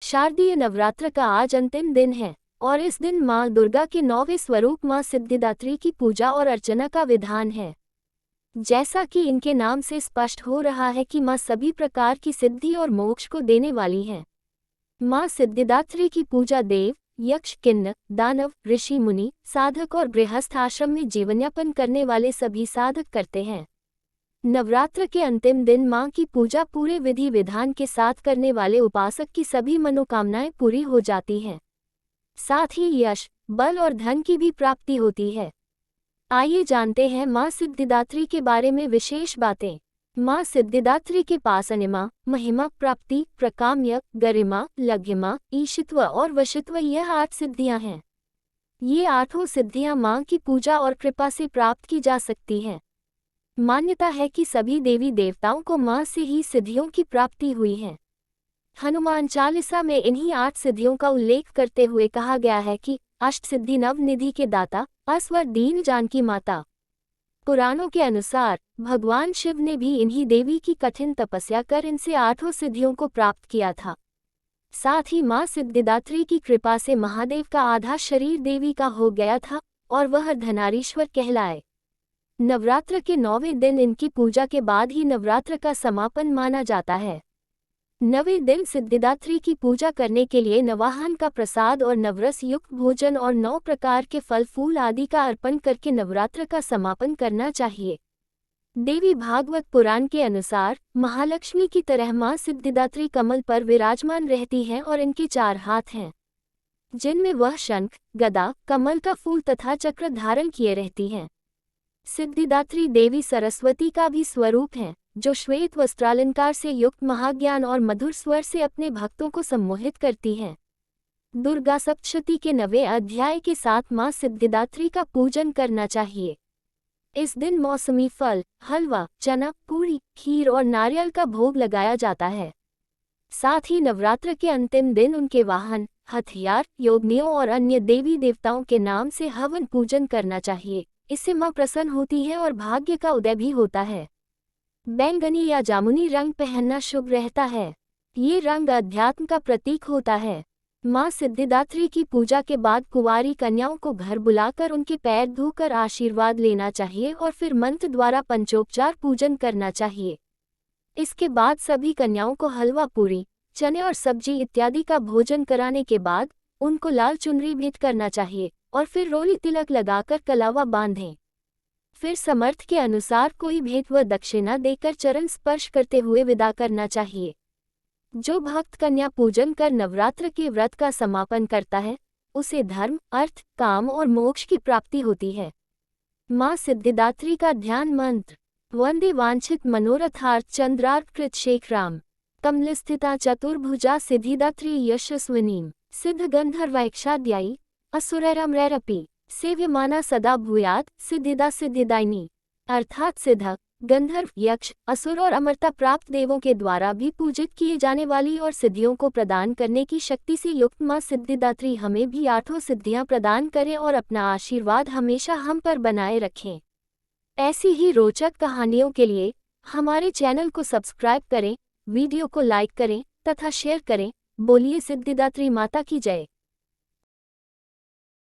शारदीय नवरात्र का आज अंतिम दिन है और इस दिन माँ दुर्गा के 9वें स्वरूप माँ सिद्धिदात्री की पूजा और अर्चना का विधान है। जैसा कि इनके नाम से स्पष्ट हो रहा है कि माँ सभी प्रकार की सिद्धि और मोक्ष को देने वाली हैं। माँ सिद्धिदात्री की पूजा देव, यक्ष, किन्नर, दानव, ऋषि, मुनि, साधक और गृहस्थ आश्रम में जीवनयापन करने वाले सभी साधक करते हैं। नवरात्र के अंतिम दिन माँ की पूजा पूरे विधि विधान के साथ करने वाले उपासक की सभी मनोकामनाएं पूरी हो जाती हैं। साथ ही यश, बल और धन की भी प्राप्ति होती है। आइए जानते हैं माँ सिद्धिदात्री के बारे में विशेष बातें। माँ सिद्धिदात्री के पास अनिमा, महिमा, प्राप्ति, प्रकाम्य, गरिमा, लघ्यमा, ईशित्व और वशित्व यह 8 सिद्धियां हैं। ये 8 सिद्धियां माँ की पूजा और कृपा से प्राप्त की जा सकती हैं। मान्यता है कि सभी देवी देवताओं को माँ से ही सिद्धियों की प्राप्ति हुई है। हनुमान चालीसा में इन्हीं 8 सिद्धियों का उल्लेख करते हुए कहा गया है कि अष्ट सिद्धि नव निधि के दाता, अस्वर दीन जानकी माता। पुराणों के अनुसार भगवान शिव ने भी इन्हीं देवी की कठिन तपस्या कर इनसे 8 सिद्धियों को प्राप्त किया था। साथ ही माँ सिद्धिदात्री की कृपा से महादेव का आधा शरीर देवी का हो गया था और वह धनारीश्वर कहलाए। नवरात्र के 9वें दिन इनकी पूजा के बाद ही नवरात्र का समापन माना जाता है। 9वें दिन सिद्धिदात्री की पूजा करने के लिए नवाहन का प्रसाद और नवरस युक्त भोजन और 9 प्रकार के फल फूल आदि का अर्पण करके नवरात्र का समापन करना चाहिए। देवी भागवत पुराण के अनुसार महालक्ष्मी की तरह माँ सिद्धिदात्री कमल पर विराजमान रहती हैं और इनके 4 हाथ हैं, जिनमें वह शंख, गदा, कमल का फूल तथा चक्र धारण किए रहती हैं। सिद्धिदात्री देवी सरस्वती का भी स्वरूप है, जो श्वेत वस्त्रालंकार से युक्त महाज्ञान और मधुर स्वर से अपने भक्तों को सम्मोहित करती हैं। दुर्गा सप्तशती के 9वें अध्याय के साथ माँ सिद्धिदात्री का पूजन करना चाहिए। इस दिन मौसमी फल, हलवा, चना, पूरी, खीर और नारियल का भोग लगाया जाता है। साथ ही नवरात्र के अंतिम दिन उनके वाहन, हथियार, योगिनियों और अन्य देवी देवताओं के नाम से हवन पूजन करना चाहिए। इससे माँ प्रसन्न होती है और भाग्य का उदय भी होता है। बैंगनी या जामुनी रंग पहनना शुभ रहता है। ये रंग अध्यात्म का प्रतीक होता है। माँ सिद्धिदात्री की पूजा के बाद कुंवारी कन्याओं को घर बुलाकर उनके पैर धोकर आशीर्वाद लेना चाहिए और फिर मंत्र द्वारा पंचोपचार पूजन करना चाहिए। इसके बाद सभी कन्याओं को हलवा, पूरी, चने और सब्जी इत्यादि का भोजन कराने के बाद उनको लाल चुनरी भेंट करना चाहिए और फिर रोली तिलक लगाकर कलावा बांधें। फिर समर्थ के अनुसार कोई भेंट व दक्षिणा देकर चरण स्पर्श करते हुए विदा करना चाहिए। जो भक्त कन्या पूजन कर नवरात्र के व्रत का समापन करता है, उसे धर्म, अर्थ, काम और मोक्ष की प्राप्ति होती है। माँ सिद्धिदात्री का ध्यान मंत्र। वंदे वांछित मनोरथार्थ चंद्रार्कृत शेखराम कमलस्थिता चतुर्भुजा सिद्धिदात्री यशस्विनीम सिद्ध गंधर्वैक्षाध्यायी असुरैरमरैरपि सेव्यमाना सदा भूयात् सिद्धिदा सिद्धिदायिनी। अर्थात सिद्धक, गंधर्व, यक्ष, असुर और अमरता प्राप्त देवों के द्वारा भी पूजित किए जाने वाली और सिद्धियों को प्रदान करने की शक्ति से युक्त माँ सिद्धिदात्री हमें भी 8 सिद्धियां प्रदान करें और अपना आशीर्वाद हमेशा हम पर बनाए रखें। ऐसी ही रोचक कहानियों के लिए हमारे चैनल को सब्सक्राइब करें, वीडियो को लाइक करें तथा शेयर करें। बोलिए सिद्धिदात्री माता की जय।